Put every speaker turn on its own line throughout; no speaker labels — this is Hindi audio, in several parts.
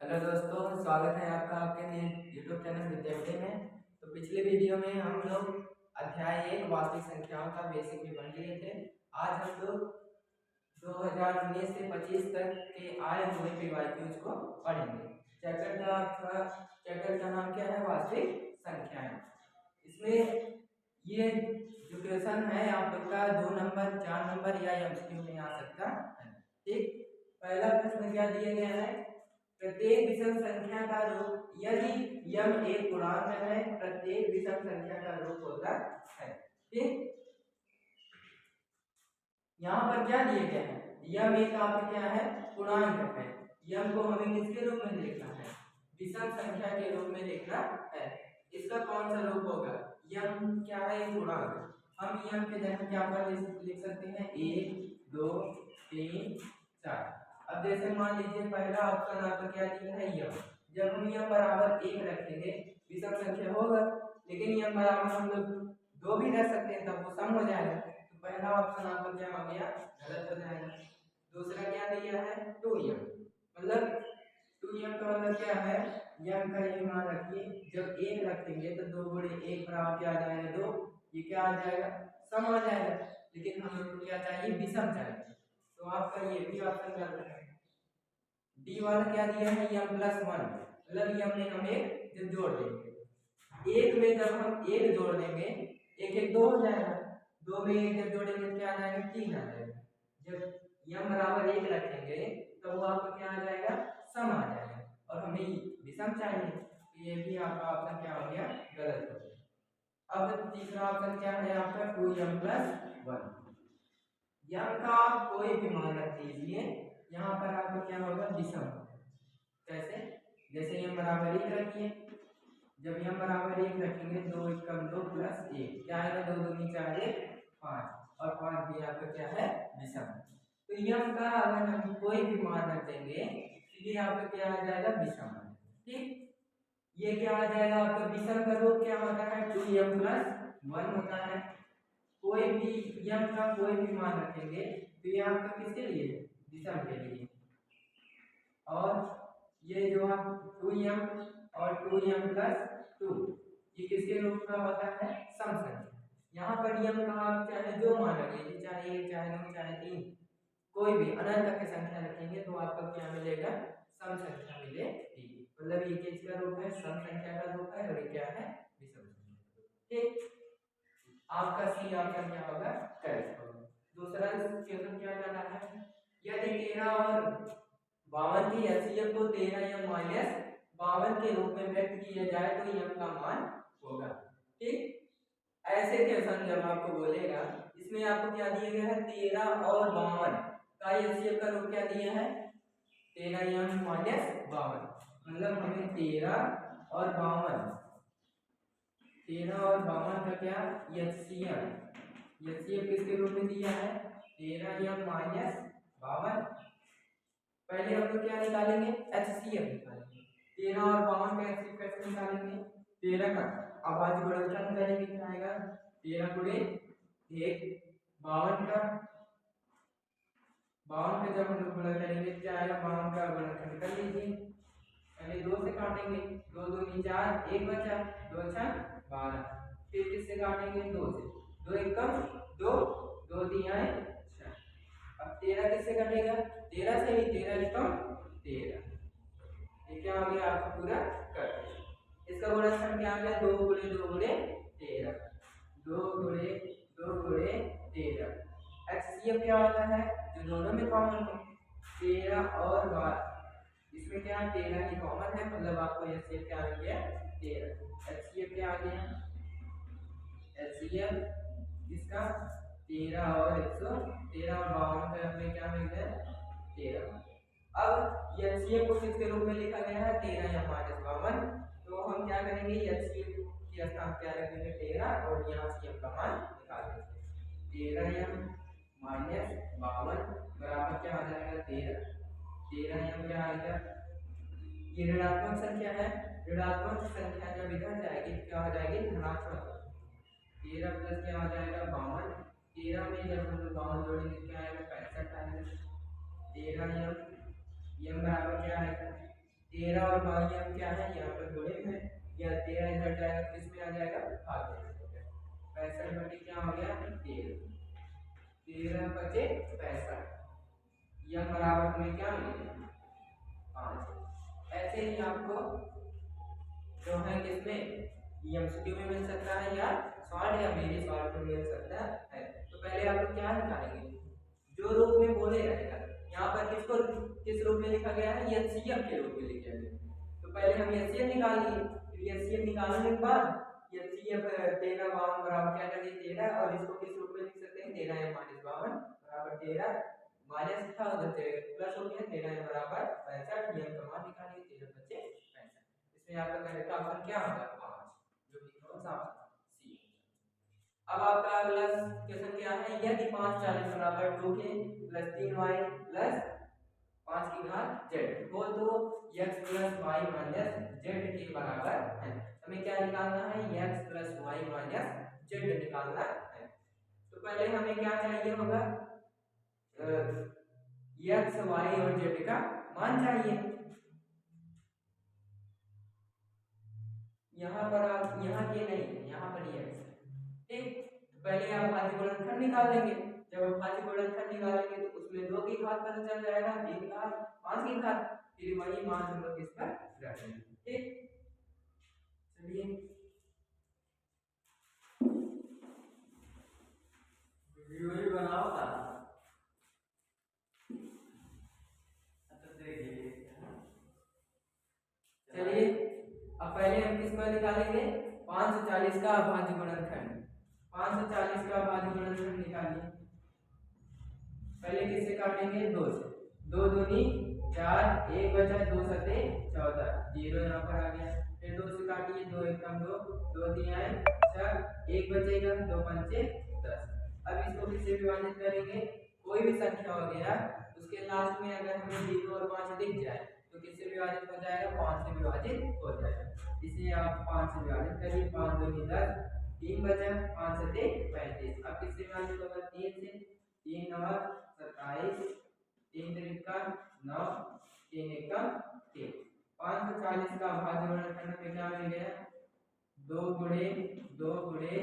हेलो दोस्तों, स्वागत है आपका आपके यूट्यूब चैनल विद्यार्थी में। तो पिछले वीडियो में हम लोग अध्याय 1 वास्तविक संख्याओं का बेसिक विवरण लिए थे। आज हम लोग 2019 से 25 तक के आए हुए पीवाईक्यूज को पढ़ेंगे। चैप्टर का नाम क्या है? वास्तविक संख्याएं। इसमें ये जो क्वेश्चन है आप लोग का 2 नंबर, 4 नंबर या एमसीक्यू में आ सकता है। ठीक, पहला प्रश्न क्या दिया गया है? प्रत्येक विषम संख्या का रूप यदि यम एक पूर्णांक है, प्रत्येक विषम संख्या का रूप होता है। ठीक, यहाँ पर क्या दिए गए हैं? यम एक आपका क्या है? पूर्णांक है। यम को हमें किसके रूप में लिखना है? विषम संख्या के रूप में लिखना है। इसका कौन सा रूप होगा? यम क्या है? एक पूर्णांक। हम यम के जगह क्या पर लिख सकते हैं? 1 2 3 4। अब जैसे मान लीजिए पहला ऑप्शन आपका क्या दिया है? यम। जब हम यम बराबर 1 रखेंगे विषम संख्या होगा, लेकिन यम बराबर हम लोग 2 भी रख सकते हैं, तब वो सम हो जाएगा। तो पहला ऑप्शन आपका क्या हो गया? गलत हो जाएगा। दूसरा क्या दिया है? 2m। मतलब 2m का मतलब क्या है? यम का ये मान रखिए, जब 1 रखेंगे तो 2 गुणे 1 बराबर क्या आ जाएगा? 2। ये क्या आ जाएगा? सम आ जाएगा। लेकिन हम लोग को क्या चाहिए? विषम चाहिए। तो आपका ये भी ऑप्शन गलत है। डी वाला क्या दिया है? यम प्लस 1। मतलब यम में हम एक जब जोड़ देंगे, एक में जब हम एक जोड़ देंगे, एक एक 2 हो जाएगा। 2 में एक जब जोड़ेंगे क्या आ जाएगा? 3 आ जाएगा। जब यम बराबर 1 रखेंगे तो वो आपका क्या आ जाएगा? सम आ जाएगा। और हमें विषम चाहिए, तो ये भी आपका ऑप्शन क्या हो गया? गलत हो गया। अब तीसरा ऑप्शन क्या है आपका? 2m plus 1। यम का आप कोई भी मान रख दीजिए, यहाँ पर आपका क्या होगा? विषम। कैसे? जैसे यम बराबर 1 रखिए, जब यम बराबर 1 रखेंगे 2 एकम 2 प्लस 1 क्या आएगा? 2 दूनी 4 1 5, और 5 भी आपका क्या है? विषम। तो यम का अगर हम कोई भी मान रख देंगे तो ये आपका क्या आ जाएगा? विषम। ठीक, ये क्या आ जाएगा आपका? विषम का रूप क्या होता है? 2m प्लस 1 होता है। कोई भी यम का कोई भी मान रखेंगे तो ये आपका किसके लिए? विषम के लिए। और ये जो आप 2m और 2m प्लस 2 ये किसके रूप का होता है? सम संख्या। यहाँ पर यम का आप चाहे जो मान रखिए, चाहे 1 चाहे 2 चाहे 3, कोई भी अनंत तक की संख्या रखेंगे तो आपको क्या मिलेगा? सम संख्या मिलेगी। मतलब ये किसका रूप है? सम संख्या का रूप है, और ये क्या है? विषम संख्या। ठीक, आपका सी ऑप्शन क्या होगा? करेक्ट होगा। दूसरा क्वेश्चन क्या करना है? यदि 13 और 52 की एचसीएफ को 13 या माइनस 52 के रूप में व्यक्त किया जाए तो यम का मान होगा। ठीक, ऐसे क्वेश्चन जब आपको बोलेगा, इसमें आपको क्या दिया गया है? 13 और 52 का एचसीएफ का रूप क्या दिया है? 13 यम माइनस 52। मतलब हमें 13 और 52 का क्या? एचसीएफ किसके रूप में दिया है? 13 यम माइनस 52। पहले हम लोग क्या निकालेंगे? एचसीएफ निकालेंगे। 13 और 52 का एचसीएफ कैसे निकालेंगे? 13 का अभाज्य गुणनखंड करेंगे, क्या आएगा? 13 गुणे 1 52 का, 52 का जब हम लोग गुणा करेंगे क्या आएगा? 52 का गुणनखंड कर लीजिए। पहले 2 से काटेंगे, 2 दूनी 4 1 बचा, 2 छह 12। फिर किससे काटेंगे? 2 से, 2 एकम 2 2 तिहाई 6। अब 13 किससे कटेगा? 13 से ही, 13 एकम 13। ये क्या हो गया? आपका पूरा कट। इसका गुणनखंड क्या आ गया? 2 गुणे 2 गुणे 13, 2 गुणे 2 गुणे 13। एचसीएफ क्या होता है? जो दोनों में कॉमन हो, 13 और 12। इसमें क्या 13 ही कॉमन है, मतलब आपको एचसीएफ क्या आ गया? 13। एचसीएफ क्या आ गया? एचसीएफ इसका 13 और 113 और 52 का हमें क्या मिल गया? 13। अब एचसीएफ को किसके रूप में लिखा गया है? 13 या माइनस 52। तो हम क्या करेंगे? एचसीएफ की स्थान क्या रखेंगे? 13, और यहाँ से एम का मान निकाल देंगे। 13 एम माइनस 52 बराबर क्या आ जाएगा? 13। 13 एम क्या आएगा? ये ऋणात्मक संख्या है। ऋणात्मक संख्या जब इधर जाएगी क्या हो जाएगी? धनात्मक। 13 प्लस क्या आ जाएगा? 52। 13 में जब हम लोग 52 जोड़ेंगे क्या आएगा? 65 आएगा। 13 यम बराबर क्या आएगा? 13 और भाग्यम क्या है, यहाँ पर गुणे में, या 13 इधर जाएगा तो किसमें आ जाएगा, भाग्य में। 65 बटे क्या हो गया, 13, 13 बचे 65, यम बराबर हमें क्या मिलेगा, 5। ऐसे ही आपको जो है किसमें, एमसीक्यू में मिल सकता है या सॉल्व या मेरी सॉल्व में मिल सकता है। तो पहले आप लोग क्या निकालेंगे, जो रूप में बोले रहेगा, यहाँ पर किसको किस रूप में लिखा गया है, एचसीएफ के रूप में लिखा गया है। तो पहले हम एचसीएफ निकाल लिए, फिर एचसीएफ निकालने के बाद एचसीएफ 13 52 बराबर क्या करेंगे 13, और इसको किस रूप में लिख सकते हैं, 13 m - 52 बराबर 13 माइनस था उधर से प्लस हो गया, 13 m बराबर 65, यम का मान निकालिए, 13 बचे 65। इसमें आपका करेक्ट ऑप्शन क्या होगा, 5, जो कि कौन सा ऑप्शन सी। अब आपका अगला क्वेश्चन क्या है, यदि 5 40 बराबर 2k प्लस 3y प्लस 5 की घात z हो तो x plus y minus z के बराबर है। हमें क्या निकालना है, x plus y minus z निकालना है। तो पहले हमें क्या चाहिए होगा, x y और z का मान चाहिए। यहाँ पर आप यहाँ के नहीं, यहाँ पर ये x, ठीक। पहले आप भाज्य गुणनखंड निकाल लेंगे, जब आप भाज्य गुणनखंड निकालेंगे तो उसमें 2 की घात पता चल जाएगा, 3 की घात, 5 की घात, फिर वही मान हम लोग इस पर रखेंगे, ठीक। चलिए वीडियो ही बनाओ था, चलिए अब पहले हम किस पर निकालेंगे, 540 का अभाज्य गुणनखंड, 540 का अभाज्य गुणनखंड निकालिए। पहले किससे काटेंगे, 2 से, 2 दूनी 4, 1 बचा, 2 सते 14, 0 यहाँ पर आ गया, फिर 2 से काटिए, 2 एकम 2, 2 तिहाई 6, 1 बचेगा, 2 पंचे 10। अब इसको किससे विभाजित करेंगे, कोई भी संख्या हो गया उसके लास्ट में अगर हमें 0 और 5 दिख जाए तो किससे विभाजित हो जाएगा, 5 से विभाजित हो जाएगा। इसे आप 5 से विभाजित करिए, 5 दूनी 10, 3 बचा, 5 सते 35। अब किससे विभाजित होगा, 3 से, 3 9 27, 3 त्रिका 9, 3 एकम 3। 540 का अभाज्य गुणनखंड में क्या मिल गया, 2 गुणे 2 गुणे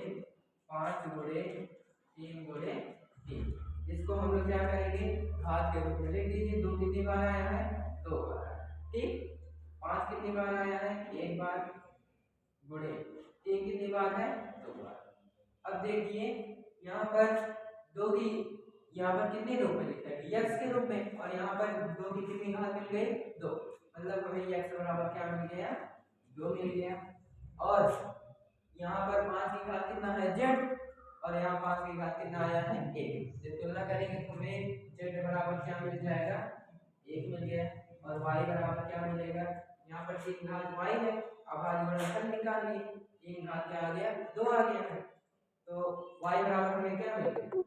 5 गुणे 3 गुणे 3। इसको हम लोग क्या करेंगे, घात के रूप में लिख दीजिए। 2 कितनी बार आया है, 2 बार, ठीक। 5 कितनी बार आया है, 1 बार, गुणे 3 कितनी बार है, 2 बार। अब देखिए यहाँ पर 2 की, यहाँ पर कितने रूप में लिखा है, x के रूप में, और यहाँ पर 2 की कितनी घात मिल गई, 2, मतलब हमें x बराबर क्या मिल गया, 2 मिल गया। और यहाँ पर 5 की घात कितना है, z, और यहाँ 5 की घात कितना आया है, 1। जब तुलना करेंगे तो हमें z बराबर क्या मिल जाएगा, 1 मिल गया, और y बराबर क्या मिलेगा, यहाँ पर 3 घात y है, अभाज्य गुणनखंड निकाल लिए, 3 घात क्या आ गया, 2 आ गया है, तो y बराबर हमें क्या मिल गया, 2।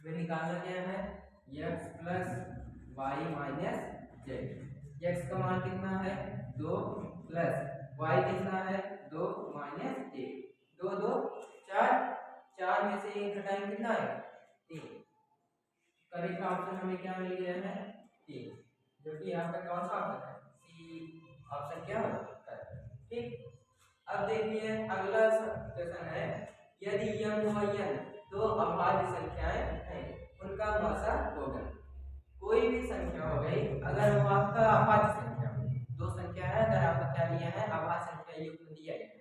हमें निकालना क्या है, x plus y minus z। x का मान कितना है, 2, प्लस y कितना है, 2 माइनस 1, 2 2 4, 4 में से 1 घटाएं कितना आएगा, 3। करेक्ट ऑप्शन हमें क्या मिल गया है, 3, जो कि आपका कौन सा ऑप्शन है, सी ऑप्शन क्या होगा, ठीक। अब देखिए अगला क्वेश्चन है, यदि m और n दो अभाज्य संख्याएं हैं, उनका मौसा होगा। कोई भी संख्या हो गई, अगर वो आपका अभाज्य संख्या हो, दो संख्या है, अगर आपका क्या लिया है, अभाज्य संख्या युग्म दिया गया है,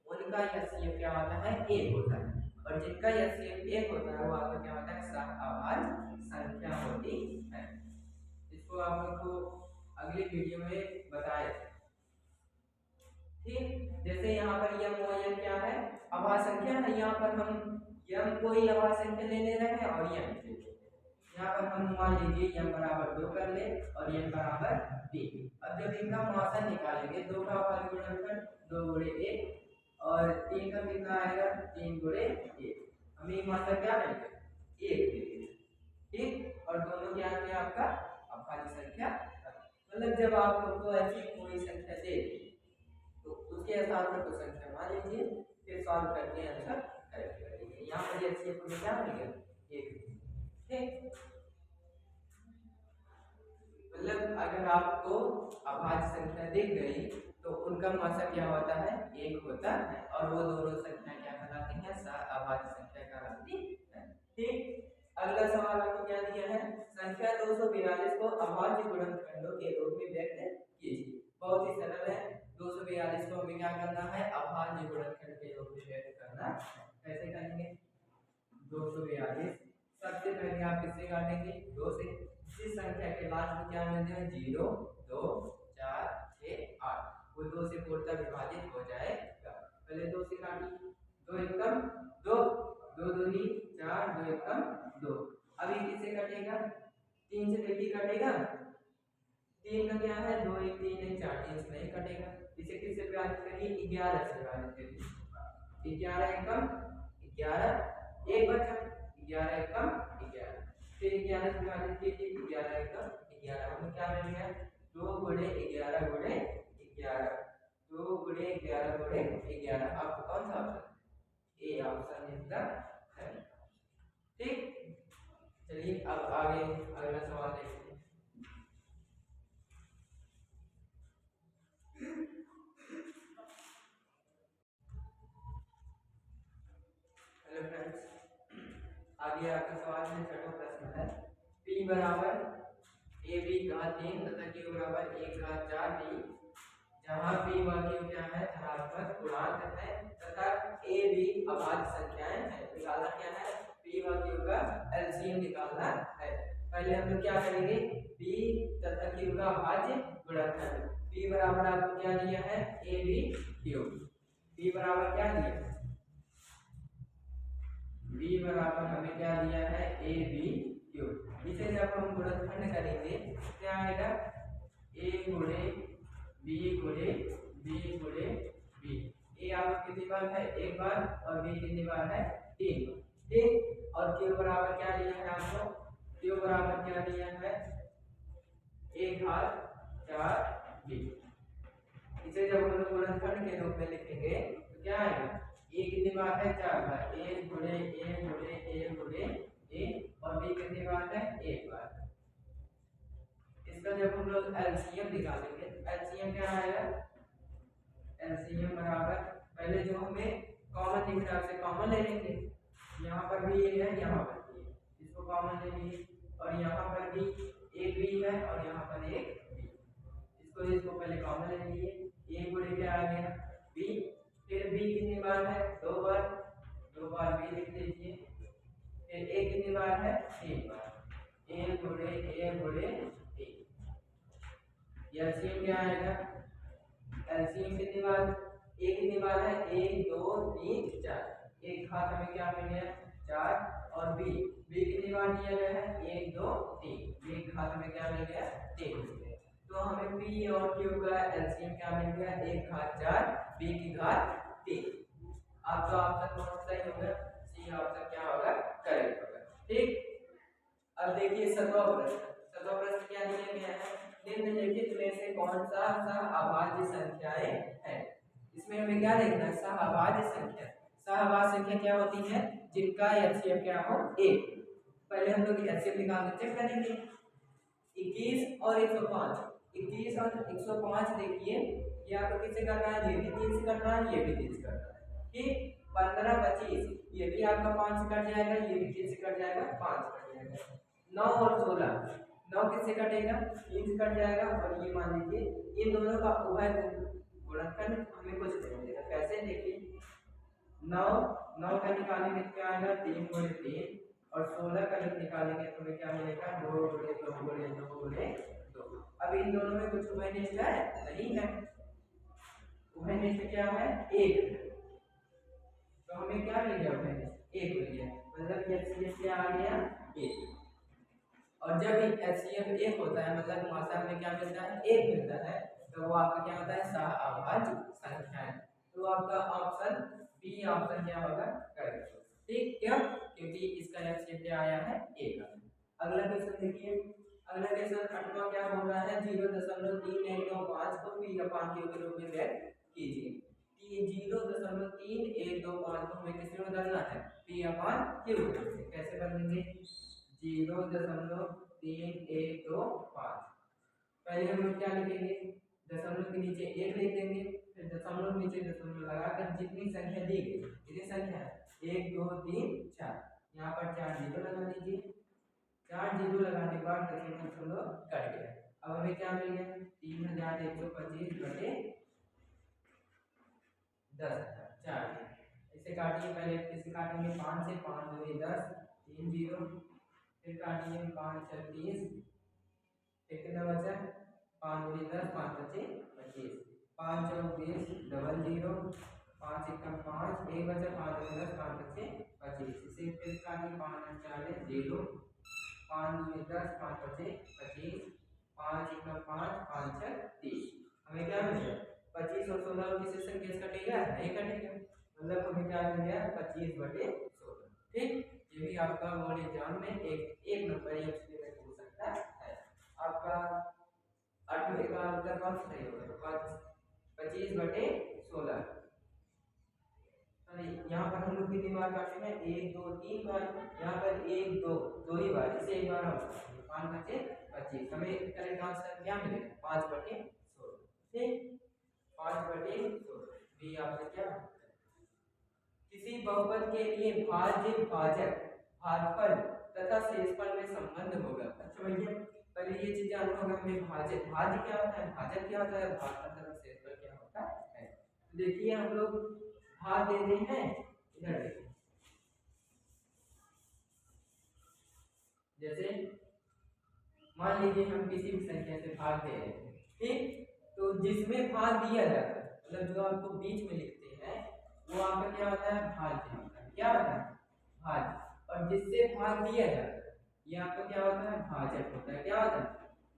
उनका एचसीएफ क्या होता है, 1 होता है, और जिनका एचसीएफ 1 होता है वो आपका क्या होता है, अभाज्य संख्या होती है। इसको आप लोग को अगली वीडियो में बताया, ठीक। जैसे यहाँ पर यम और n क्या है, अभाज्य संख्या है, यहाँ पर हम यम कोई अभाज्य संख्या ले ले रहे हैं और यम ले ले रहे हैं। यहाँ पर हम मान लीजिए यम बराबर 2 कर ले और n बराबर 3। अब जब इनका मौसा निकालेंगे, 2 का अभाज्य गुणनखंड 2 गुणे 1 और 3 का कितना आएगा, 3 गुणे 1, हमें मात्रा क्या मिलेगा, 1 मिलेगा, ठीक। और दोनों क्या है आपका अभाज्य संख्या, मतलब जब आप लोग को ऐसी कोई संख्या दे तो उसके आधार पर तो संख्या मान लीजिए, फिर सॉल्व करके आंसर करेक्ट करेंगे। यहाँ पर एचसीएफ को क्या मिल गया, 1, ठीक। मतलब अगर आपको अभाज्य संख्या दिख गई तो उनका मासा क्या होता है, 1 होता है, और वो दोनों संख्या क्या कहलाती हैं, अभाज्य संख्या कहलाती है। ठीक, अगला सवाल आपको क्या दिया है, संख्या 242 को अभाज्य गुणनखंडों के रूप में व्यक्त कीजिए। बहुत ही सरल है, 242 को हमें क्या करना है, अभाज्य गुणनखंड के रूप में व्यक्त करना है। कैसे करेंगे, 242 सबसे पहले आप किससे काटेंगे, 2 से। इस संख्या के लास्ट में क्या मिलते हैं, 0 2 4 6 8, वो 2 से पूर्णतः विभाजित हो जाएगा। पहले 2 से काटिए, 2 एकम 2, 2 दूनी 4, 2 एकम 2। अभी किससे कटेगा, 3 से देखिए कटेगा, 3 का क्या है, 2 1 3 नहीं 4, 3 से नहीं कटेगा। इसे किससे विभाजित करिए, 11 से विभाजित करिए, 11 एकम 11, एक बचा, 11 एकम 11, फिर 11 से विभाजित कीजिए, 11 एकम 11, हमें क्या मिल गया, 2 गुणे 11 गुणे 11, 2 गुणे 11 गुणे 11। आपको कौन सा ऑप्शन, ए ऑप्शन इसका है। ठीक, चलिए अब आगे अगला सवाल देखते हैं। हेलो फ्रेंड्स, आगे आपका सवाल है, छठवां प्रश्न है, p बराबर ab घात 3 तथा q बराबर 1 घात 4 d, जहां p व q क्या है, धनात्मक पूर्णांक है तथा a b अभाज्य संख्याएं हैं। निकालना क्या है, p व q का एलसीएम निकालना है। पहले हम लोग क्या करेंगे, p तथा q का अभाज्य गुणनखंड। p बराबर आपको क्या दिया है, a b q, p बराबर क्या दिया है, b बराबर हमें क्या दिया है, a b q। इसे जब हम गुणनखंड करेंगे क्या आएगा, a गुणे b गुणे b गुणे b। a आपको कितनी बार है, एक बार, और b कितनी बार है, 3 बार। ठीक, और q बराबर क्या दिया है आपको, q बराबर क्या दिया है, 1 घात 4 b। इसे जब हम लोग गुणनखंड के रूप में लिखेंगे तो क्या आएगा, a कितनी बार है, 4 बार, a गुणे a गुणे a गुणे a, और b कितनी बार है, 1 बार। इसका जब हम लोग एलसीएम निकालेंगे, एलसीएम क्या आएगा, एलसीएम बराबर पहले जो हमें कॉमन दिख रहा है उसे कॉमन ले लेंगे, यहाँ पर भी ये है, यहाँ पर भी है, इसको कॉमन ले लीजिए, और यहाँ पर भी एक भी है और यहाँ पर एक भी, इसको पहले कॉमन ले लीजिए, a गुणे क्या आ गया, b, फिर b कितनी बार है, 2 बार, 2 बार b लिख लीजिए, फिर a कितनी बार है, 3 बार, a गुणे a गुणे a। एलसीएम क्या आएगा, एलसीएम कितनी बार, a कितनी बार है, 1 2 3 4, एक घात हमें क्या मिल गया, 4, और b कितनी बार दिया गया है, 1 2 3, एक घात हमें क्या मिल गया, 3 मिल गया। तो हमें p और q का एलसीएम क्या मिल गया, 1 घात 4 b की घात 3। आपका ऑप्शन कौन सा सही होगा, सी ऑप्शन क्या होगा, करेक्ट होगा। ठीक, अब देखिए 7वां प्रश्न क्या दिया गया है, निम्नलिखित में से कौन सा अभाज्य संख्याएं हैं। इसमें हमें क्या देखना है, सहअभाज्य संख्या। सहअभाज्य संख्या क्या होती है, जिनका एलसीएम क्या हो, 1। पहले हम लोग एलसीएम निकाल के चेक करेंगे, 21 और 105, 21 और 105 देखिए, ये आपको किससे करना है, ये भी 3 से करना है, ये भी 3 से करना है। ठीक, 15 25, ये भी आपका 5 से कट जाएगा, ये भी 3 से कट जाएगा, 5 से कट जाएगा। 9 और 16, 9 किससे कटेगा, 3 से कट जाएगा, और ये मान लीजिए इन दोनों का उभय गुणनखंड हमें कुछ नहीं मिलेगा। कैसे, देखिए 9 का निकालेंगे तो क्या आएगा, 3 गुणे 3, और 16 का निकालेंगे तो हमें क्या मिलेगा, 2 गुणे 2 गुणे 2 गुणे 2। अब इन दोनों में कुछ उभयनिष्ठ है, नहीं है, उभयनिष्ठ क्या है, 1, तो हमें क्या मिल गया, उभयनिष्ठ 1 मिल गया, मतलब एचसीएफ क्या आ गया, 1। और जब एचसीएफ 1 होता है मतलब मात्रा में क्या मिलता है, 1 मिलता है, तो वो आपका क्या होता है, सहअभाज्य संख्या है। तो आपका ऑप्शन बी ऑप्शन क्या होगा, करेक्ट। ठीक, क्यों, क्योंकि इसका एचसीएफ क्या आया है, 1। अगला क्वेश्चन देखिए, अगला क्वेश्चन 8वां क्या बोल रहा है, 0.3125 को p अपान q के रूप में व्यक्त कीजिए। कि 0.3125 को हमें किसमें बदलना है, p अपान q। कैसे बदलेंगे, 0.3125 पहले हम लोग क्या लिखेंगे, दशमलव के नीचे 1 लिख देंगे, फिर दशमलव के नीचे दशमलव लगाकर जितनी संख्या दी गई, कितनी संख्या है 1 2 3 4, यहाँ पर 4 जीरो लगा दीजिए। 4 जीरो लगाने के बाद दशमलव कट गया। अब हमें क्या मिल गया 3125 बटे 10,000 4। इसे काटिए, पहले इसे काटेंगे 5 से, 5 2 10 3 जीरो, फिर काटिए 5 6 30, कितना बचा 5 2 10 5 5 25, 5 4 20 डबल जीरो, 5 1 5 1 बचा 5 2 10 5 5 25, इसे फिर काटिए 5 4 0, 5 2 10 5 5 25, 5 1 5 5 6 30। हमें क्या मिल गया 25 और 16 किसी संख्या से कटेगा नहीं कटेगा, मतलब हमें क्या मिल गया 25 बटे 16। ठीक, ये भी आपका बोर्ड एग्जाम में एक नंबर ये पूछ सकता है। आपका 8वें का उत्तर कौन सा सही होगा 25 बटे 16। यहाँ पर हम लोग कितनी बार काटे हैं 1 2 3 बार, यहाँ पर 1 2 दो ही बार, इसे एक बार हम 5 बटे 25। हमें करेक्ट आंसर क्या मिलेगा 5 बटे 16। ठीक, 5 बटे 16 भी आपसे क्या किसी बहुपद के लिए भाज्य भाजक भागफल तथा शेषफल में संबंध होगा। अच्छा भैया पहले ये चीज जानना होगा हमें भाज्य क्या होता है, भाजक क्या होता है, भागफल तथा शेषफल क्या होता है। देखिए हम लोग भाग दे रहे हैं, इधर देखिए जैसे मान लीजिए हम किसी भी संख्या से भाग दे रहे हैं, ठीक, तो जिसमें भाग दिया जाता है मतलब जो आपको बीच में लिखते हैं वो आपका क्या होता है भाज्य होता है, क्या होता है भाज्य, और जिससे भाग दिया जाता है ये आपका क्या होता है भाजक होता है, क्या होता है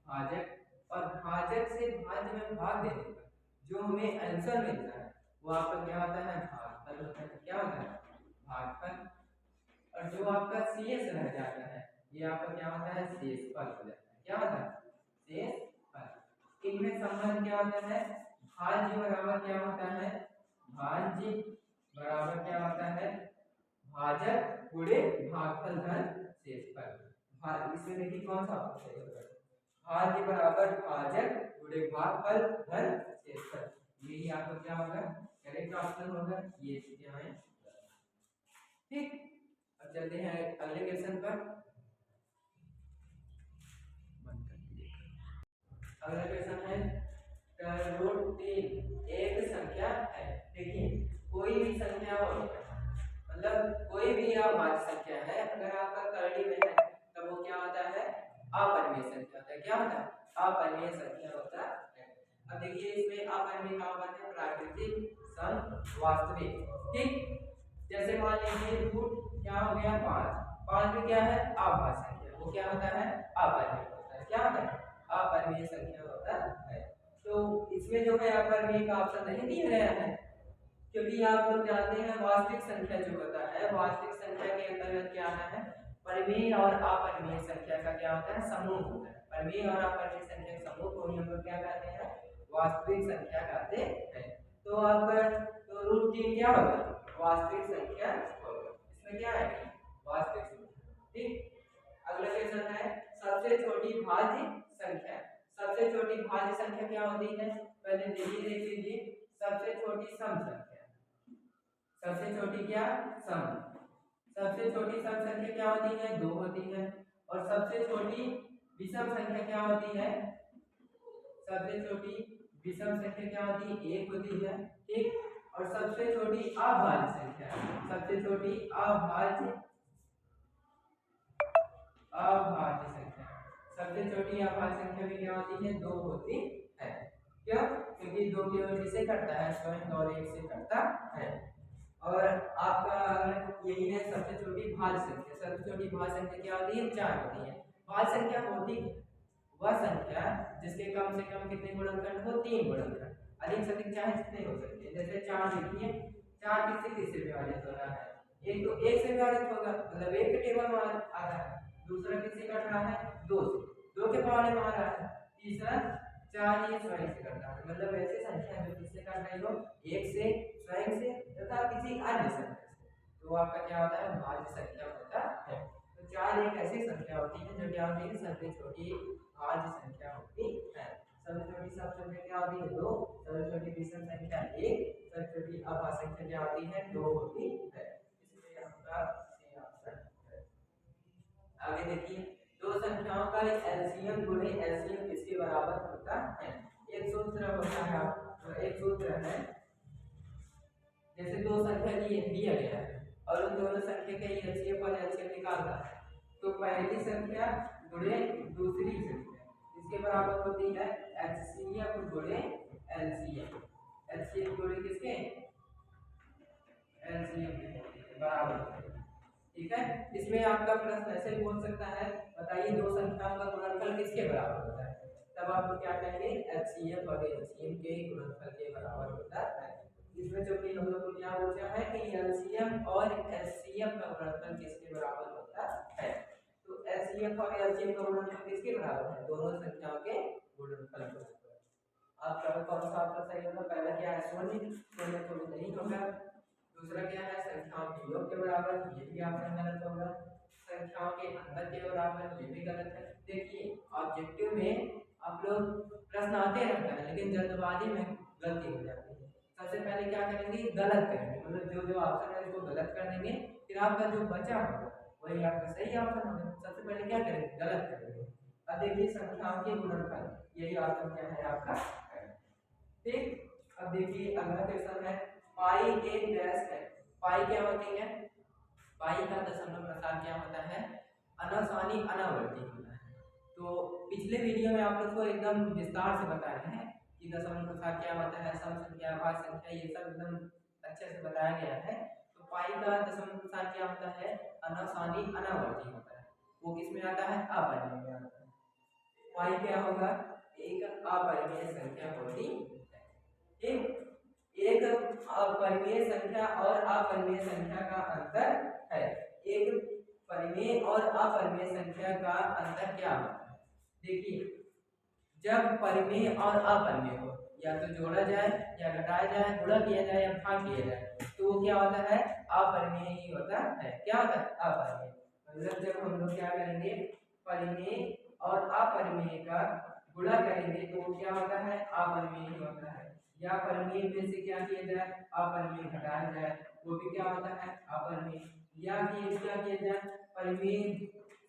भाजक। और भाजक से भाज्य में भाग देने पर जो हमें आंसर मिलता है वो आपका क्या होता है भागफल होता है, क्या होता है भागफल। और जो आपका शेष रह जाता है ये आपका क्या होता है शेषफल हो जाता है, क्या होता है शेषफल। इनमें संबंध क्या होता है भाज्य बराबर क्या होता है, भाज्य बराबर क्या होता है भाजक गुणे भागफल धन शेषफल। इसमें देखिए कौन सा आपका सही होगा भाज्य बराबर भाजक गुणे भागफल धन शेषफल, यही आपका क्या होगा करेक्ट ऑप्शन होगा, ये चीजें हैं। ठीक, अब चलते हैं अगले क्वेश्चन पर। अगला क्वेश्चन है √3 एक संख्या है। देखिए कोई भी संख्या हो मतलब कोई भी अभाज्य संख्या है, अगर आपका करड़ी में है तब वो क्या होता है अपरिमेय संख्या होता है, क्या होता है अपरिमेय संख्या होता है। अब देखिए इसमें अपरिमेय कहां पर है प्राकृतिक सम वास्तविक। ठीक, जैसे मान लीजिए रूट क्या हो गया 5 में क्या है अभाज्य संख्या, वो क्या होता है अपरिमेय होता है, क्या होता है अपरिमेय संख्या होता है। तो इसमें जो है अपरिमेय का ऑप्शन नहीं दिया गया है क्योंकि आप लोग जानते हैं वास्तविक संख्या जो होता है वास्तविक संख्या के अंतर्गत क्या आता है परिमेय और अपरिमेय संख्या का क्या होता है समूह होता है। परिमेय और अपरिमेय संख्या के समूह को ही हम लोग क्या कहते हैं वास्तविक संख्या कहते हैं। तो आपका तो √3 क्या होगा वास्तविक संख्या होगा, इसमें क्या है वास्तविक संख्या। ठीक, अगला क्वेश्चन है सबसे छोटी भाज्य संख्या। सबसे छोटी भाज्य संख्या क्या होती है पहले देखिए देख लीजिए सबसे छोटी सम संख्या, सबसे छोटी क्या सम, सबसे छोटी सम संख्या क्या होती है 2 होती है। और सबसे छोटी विषम संख्या क्या होती है, सबसे छोटी विषम संख्या क्या होती है 1 होती है। ठीक, और सबसे छोटी अभाज्य संख्या, सबसे छोटी अभाज्य संख्या, सबसे छोटी अभाज्य संख्या भी क्या होती है 2 होती है। क्यों, क्योंकि 2 केवल किसे करता है स्वयं और 1 से करता है। और आपका यही है सबसे छोटी भाज्य संख्या, सबसे छोटी भाज्य संख्या क्या होती है 4 होती है। भाज्य संख्या होती वह संख्या जिसके कम से कम कितने गुणनखंड हो 3 गुणनखंड, अधिक से अधिक चाहे जितने हो सकते हैं। जैसे 4 देखिए 4 किससे विभाजित हो रहा है, एक तो 1 से विभाजित होगा मतलब 1 के टेबल में आ रहा है, दूसरा किससे कट रहा है 2 से, 2 के पहाड़े में आ रहा है, तीसरा 4 ये स्वयं से कट रहा है मतलब ऐसी संख्या जो किससे कट रही हो 1 से स्वयं से तथा किसी अन्य संख्या से, तो आपका क्या होता है भाज्य संख्या होता है। तो 4 एक ऐसी संख्या होती है जो क्या होती है सबसे छोटी भाज्य संख्या होती है। क्या होती है, 2 होती है। इसलिए आपका सी ऑप्शन है। आगे देखिए, दो संख्याओं का एलसीएम गुणे एलसीएम किसके बराबर होता है। एक सूत्र होता है, एक सूत्र है, जैसे दो संख्या दिया गया है और उन दोनों संख्या का एलसीएम और एलसीएम निकालना है, तो पहली संख्या गुणे दूसरी संख्या इसके बराबर होती है एचसीएफ गुणे एलसीएम। एचसीएफ गुणे किसके, एलसीएम के बराबर। ठीक है, इसमें आपका प्रश्न ऐसे भी बोल सकता है, बताइए दो संख्याओं का गुणनफल किसके बराबर होता है, तब आप क्या कहेंगे, एचसीएफ और एलसीएम के गुणनफल के बराबर होता है। इसमें जो कि हम लोग को क्या पूछा है कि एलसीएम और एचसीएफ का गुणनफल किसके बराबर होता है। तो एचसीएफ और एलसीएम का गुणनफल किसके बराबर है, दोनों संख्याओं के गुणनफल के बराबर। आपका कौन सा आपका सही होगा, पहला क्या है शून्य, शून्य तो नहीं होगा। दूसरा क्या है संख्याओं के योग के बराबर, ये भी आपका गलत होगा। संख्याओं के अंतर के बराबर, ये भी गलत है। देखिए ऑब्जेक्टिव में आप लोग प्रश्न आते रहता है लेकिन जल्दबाजी में गलती हो जाती है। सबसे पहले क्या करेंगे, गलत करेंगे, मतलब जो जो ऑप्शन है उसको गलत कर देंगे, फिर आपका जो बचा होगा वही आपका सही ऑप्शन होगा। सबसे पहले क्या करेंगे, गलत करेंगे। अब देखिए संख्याओं के गुणनफल, यही ऑप्शन क्या है आपका, ठीक। अब देखिए अगला क्वेश्चन है, पाई एक डैश है। पाई क्या होती है, पाई का दशमलव प्रसार क्या होता है, अनासानी अनावर्ती होता है। तो पिछले वीडियो में आप लोग को एकदम विस्तार से बताया है कि दशमलव प्रसार क्या होता है, सम संख्या, भाज्य संख्या, ये सब एकदम अच्छे से बताया गया है। तो पाई का दशमलव प्रसार क्या होता है, अनासानी अनावर्ती होता है। वो किसमें आता है, अपरिमेय में आता है। पाई क्या होगा, एक अपरिमेय संख्या होती है। एक परिमेय संख्या और अपरिमेय संख्या का अंतर है। एक परिमेय और अपरिमेय संख्या का अंतर क्या होता है, देखिए जब परिमेय और अपरिमेय हो, या तो जोड़ा जाए या घटाया जाए, गुणा किया जाए या भाग किया जाए, तो वो क्या होता है, अपरिमेय ही होता है। क्या होता है, अपरिमेय। मतलब जब हम लोग क्या करेंगे, परिमेय और अपरिमेय का गुणा करेंगे तो वो क्या होता है, अपरिमेय ही होता है। या परिमेय में से क्या किया जाए, अपरिमेय घटाया जाए, वो भी क्या होता है, अपरिमेय। या क्या किया जाए, परिमेय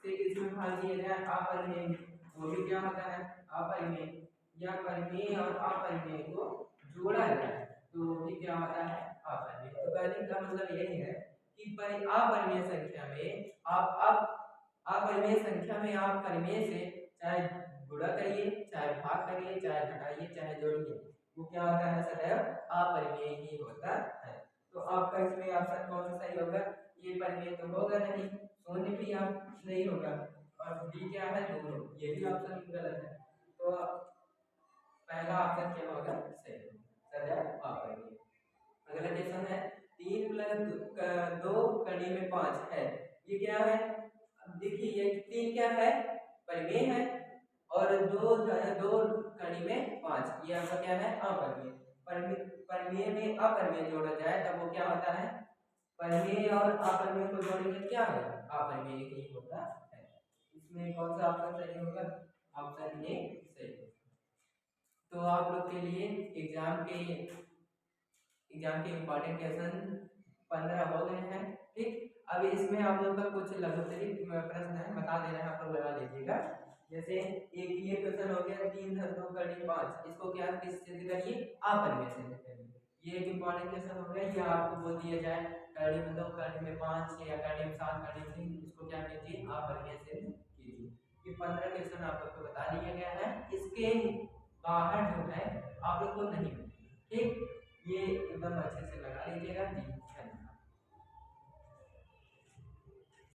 से किसमें भाग दिया जाए, अपरिमेय, वो भी क्या होता है, अपरिमेय। या परिमेय और अपरिमेय को जोड़ा जाए तो वो भी क्या होता है, अपरिमेय। तो कहने का मतलब यही है कि अपरिमेय संख्या में आप अपरिमेय संख्या में आप परिमेय से चाहे गुणा करिए, चाहे भाग करिए, चाहे घटाइए, चाहे जोड़िए, वो क्या होता है, सदैव अपरिमेय ही होता है। तो आपका इसमें ऑप्शन कौन सा सही होगा, ये परिमेय तो होगा नहीं, शून्य भी आप नहीं होगा, और डी क्या है, दोनों, ये भी ऑप्शन गलत है। तो पहला ऑप्शन क्या होगा, सही, सदैव अपरिमेय। अगला क्वेश्चन है, 3 + 2 कड़ी में 5 है, ये क्या है। अब देखिए ये 3 क्या है, परिमेय है, और 2 कड़ी में 5, ये आपका क्या है, अपरिमेय। परिमेय में अपरिमेय जोड़ा जाए तब वो क्या होता है, परिमेय और अपरिमेय को जोड़ेंगे क्या है, अपरिमेय ही होता है। इसमें कौन सा ऑप्शन सही होगा, ऑप्शन ए सही होगा। तो आप लोग के लिए एग्जाम के इम्पोर्टेंट क्वेश्चन 15 हो गए हैं, ठीक। अब इसमें आप लोग का कुछ लघुत्तरित प्रश्न है, बता दे रहे हैं, आप लोग लगा लीजिएगा। जैसे एक ये क्वेश्चन हो गया, 3 + 2 कड़ी 5, इसको क्या किस से करिए, अपरिमेय से करिए। ये एक इम्पोर्टेंट क्वेश्चन हो गया, या आपको बोल दिया जाए कड़ी में 2 कड़ी में 5 या कड़ी में 7 कड़ी में 3, इसको क्या कीजिए, अपरिमेय से कीजिए। ये 15 क्वेश्चन आप लोग को बता दिया गया है, इसके बाहर जो है आप लोग को नहीं